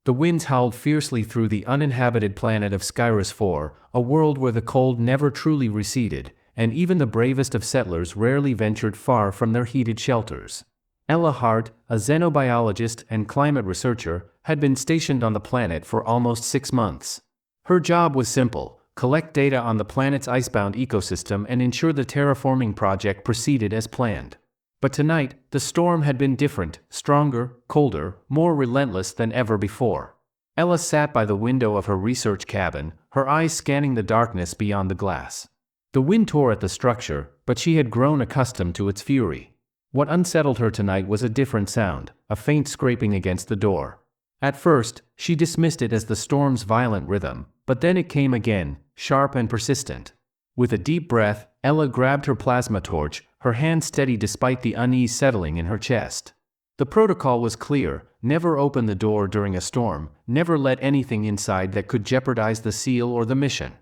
The winds howled fiercely through the uninhabited planet of Skyrus 4, a world where the cold never truly receded, and even the bravest of settlers rarely ventured far from their heated shelters. Ella Hart, a xenobiologist and climate researcher, had been stationed on the planet for almost 6 months. Her job was simple: collect data on the planet's icebound ecosystem and ensure the terraforming project proceeded as planned. But tonight, the storm had been different, stronger, colder, more relentless than ever before. Ella sat by the window of her research cabin, her eyes scanning the darkness beyond the glass. The wind tore at the structure, but she had grown accustomed to its fury. What unsettled her tonight was a different sound, a faint scraping against the door. At first, she dismissed it as the storm's violent rhythm, but then it came again, sharp and persistent. With a deep breath, Ella grabbed her plasma torch, her hand steady despite the unease settling in her chest. The protocol was clear: never open the door during a storm, never let anything inside that could jeopardize the seal or the mission.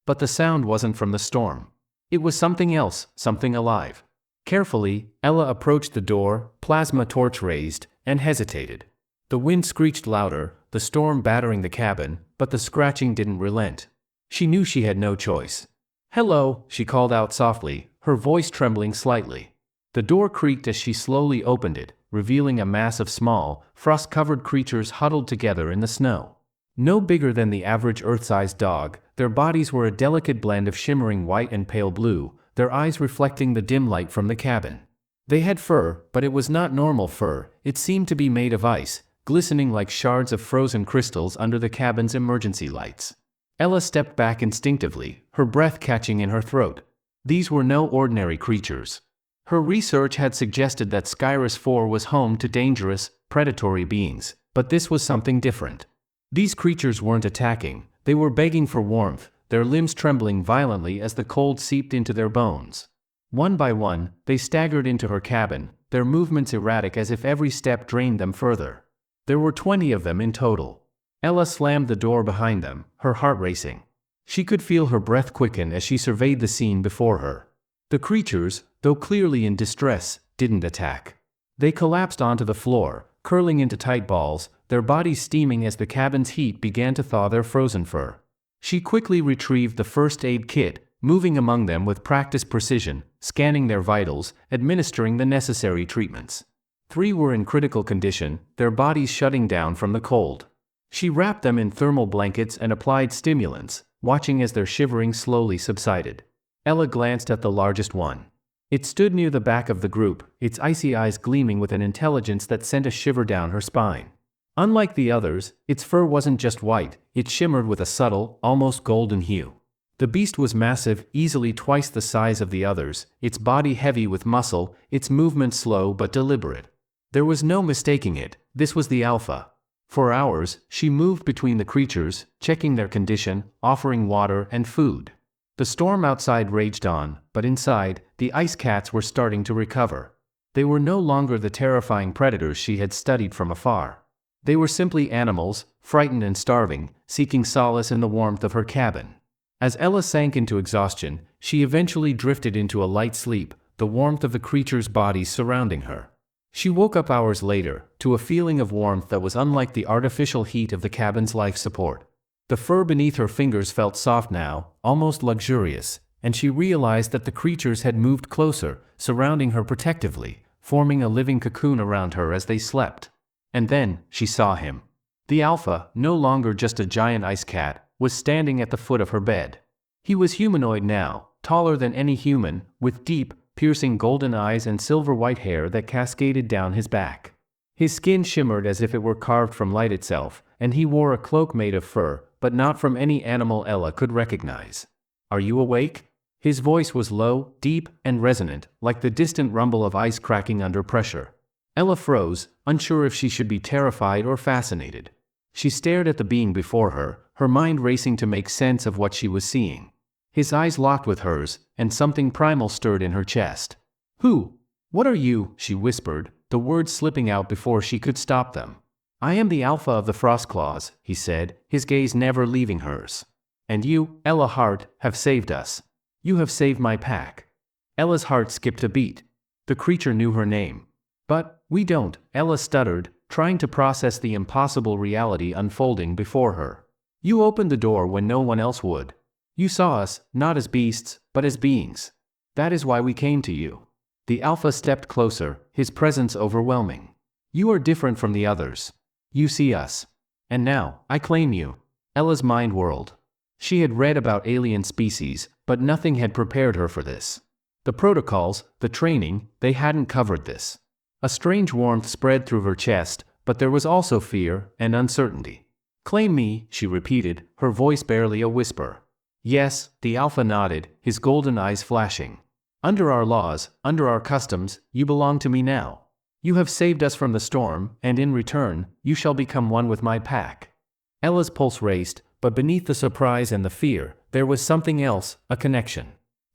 But the sound wasn't from the storm. It was something else, something alive. Carefully, Ella approached the door, plasma torch raised, and hesitated. The wind screeched louder, the storm battering the cabin, but the scratching didn't relent. She knew she had no choice. "Hello," she called out softly, her voice trembling slightly. The door creaked as she slowly opened it, revealing a mass of small, frost-covered creatures huddled together in the snow. No bigger than the average Earth-sized dog, their bodies were a delicate blend of shimmering white and pale blue, their eyes reflecting the dim light from the cabin. They had fur, but it was not normal fur. It seemed to be made of ice, glistening like shards of frozen crystals under the cabin's emergency lights. Ella stepped back instinctively, her breath catching in her throat. These were no ordinary creatures. Her research had suggested that Skyrus 4 was home to dangerous, predatory beings, but this was something different. These creatures weren't attacking, they were begging for warmth, their limbs trembling violently as the cold seeped into their bones. One by one, they staggered into her cabin, their movements erratic as if every step drained them further. There were 20 of them in total. Ella slammed the door behind them, her heart racing. She could feel her breath quicken as she surveyed the scene before her. The creatures, though clearly in distress, didn't attack. They collapsed onto the floor, curling into tight balls, their bodies steaming as the cabin's heat began to thaw their frozen fur. She quickly retrieved the first aid kit, moving among them with practiced precision, scanning their vitals, administering the necessary treatments. 3 were in critical condition, their bodies shutting down from the cold. She wrapped them in thermal blankets and applied stimulants, watching as their shivering slowly subsided. Ella glanced at the largest one. It stood near the back of the group, its icy eyes gleaming with an intelligence that sent a shiver down her spine. Unlike the others, its fur wasn't just white, it shimmered with a subtle, almost golden hue. The beast was massive, easily twice the size of the others, its body heavy with muscle, its movement slow but deliberate. There was no mistaking it, this was the Alpha. For hours, she moved between the creatures, checking their condition, offering water and food. The storm outside raged on, but inside, the ice cats were starting to recover. They were no longer the terrifying predators she had studied from afar. They were simply animals, frightened and starving, seeking solace in the warmth of her cabin. As Ella sank into exhaustion, she eventually drifted into a light sleep, the warmth of the creatures' bodies surrounding her. She woke up hours later, to a feeling of warmth that was unlike the artificial heat of the cabin's life support. The fur beneath her fingers felt soft now, almost luxurious, and she realized that the creatures had moved closer, surrounding her protectively, forming a living cocoon around her as they slept. And then, she saw him. The Alpha, no longer just a giant ice cat, was standing at the foot of her bed. He was humanoid now, taller than any human, with deep, piercing golden eyes and silver-white hair that cascaded down his back. His skin shimmered as if it were carved from light itself, and he wore a cloak made of fur, but not from any animal Ella could recognize. "Are you awake?" His voice was low, deep, and resonant, like the distant rumble of ice cracking under pressure. Ella froze, unsure if she should be terrified or fascinated. She stared at the being before her, her mind racing to make sense of what she was seeing. His eyes locked with hers, and something primal stirred in her chest. "Who? What are you?" she whispered, the words slipping out before she could stop them. "I am the Alpha of the Frostclaws," he said, his gaze never leaving hers. "And you, Ella Hart, have saved us. You have saved my pack." Ella's heart skipped a beat. The creature knew her name. "But we don't," Ella stuttered, trying to process the impossible reality unfolding before her. You opened the door when no one else would. You saw us, not as beasts, but as beings. That is why we came to you. The Alpha stepped closer, his presence overwhelming. You are different from the others. You see us. And now, I claim you. Ella's mind whirled. She had read about alien species, but nothing had prepared her for this. The protocols, the training, they hadn't covered this. A strange warmth spread through her chest, but there was also fear and uncertainty. Claim me, she repeated, her voice barely a whisper. Yes, the Alpha nodded, his golden eyes flashing. Under our laws, under our customs, you belong to me now. You have saved us from the storm, and in return, you shall become one with my pack. Ella's pulse raced, but beneath the surprise and the fear, there was something else, a connection.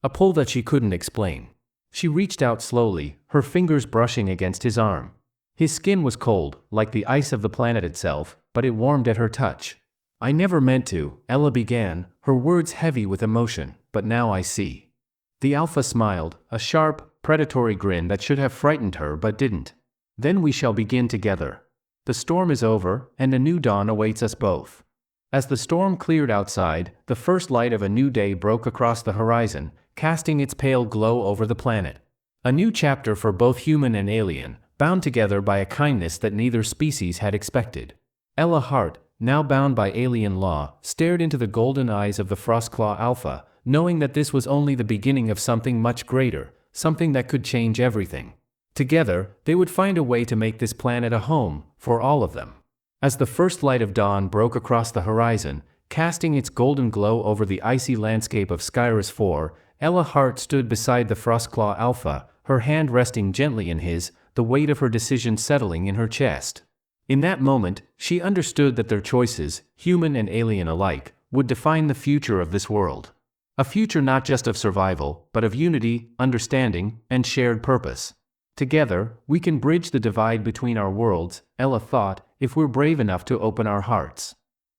A pull that she couldn't explain. She reached out slowly, her fingers brushing against his arm. His skin was cold, like the ice of the planet itself, but it warmed at her touch. I never meant to, Ella began, her words heavy with emotion, but now I see. The Alpha smiled, a sharp, predatory grin that should have frightened her but didn't. Then we shall begin together. The storm is over, and a new dawn awaits us both. As the storm cleared outside, the first light of a new day broke across the horizon, casting its pale glow over the planet. A new chapter for both human and alien, bound together by a kindness that neither species had expected. Ella Hart, now bound by alien law, stared into the golden eyes of the Frostclaw Alpha, knowing that this was only the beginning of something much greater, something that could change everything. Together, they would find a way to make this planet a home, for all of them. As the first light of dawn broke across the horizon, casting its golden glow over the icy landscape of Skyrus 4, Ella Hart stood beside the Frostclaw Alpha, her hand resting gently in his, the weight of her decision settling in her chest. In that moment, she understood that their choices, human and alien alike, would define the future of this world. A future not just of survival, but of unity, understanding, and shared purpose. Together, we can bridge the divide between our worlds, Ella thought, if we're brave enough to open our hearts.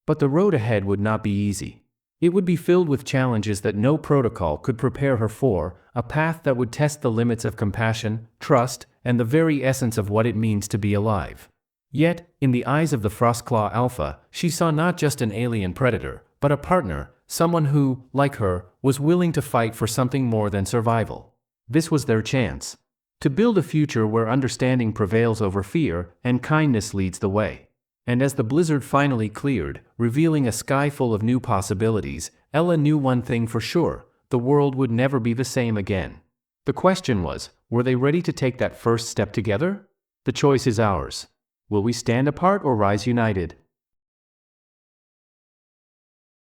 But the road ahead would not be easy. It would be filled with challenges that no protocol could prepare her for, a path that would test the limits of compassion, trust, and the very essence of what it means to be alive. Yet, in the eyes of the Frostclaw Alpha, she saw not just an alien predator, but a partner, someone who, like her, was willing to fight for something more than survival. This was their chance. To build a future where understanding prevails over fear, and kindness leads the way. And as the blizzard finally cleared, revealing a sky full of new possibilities, Ella knew one thing for sure: the world would never be the same again. The question was, were they ready to take that first step together? The choice is ours. Will we stand apart or rise united?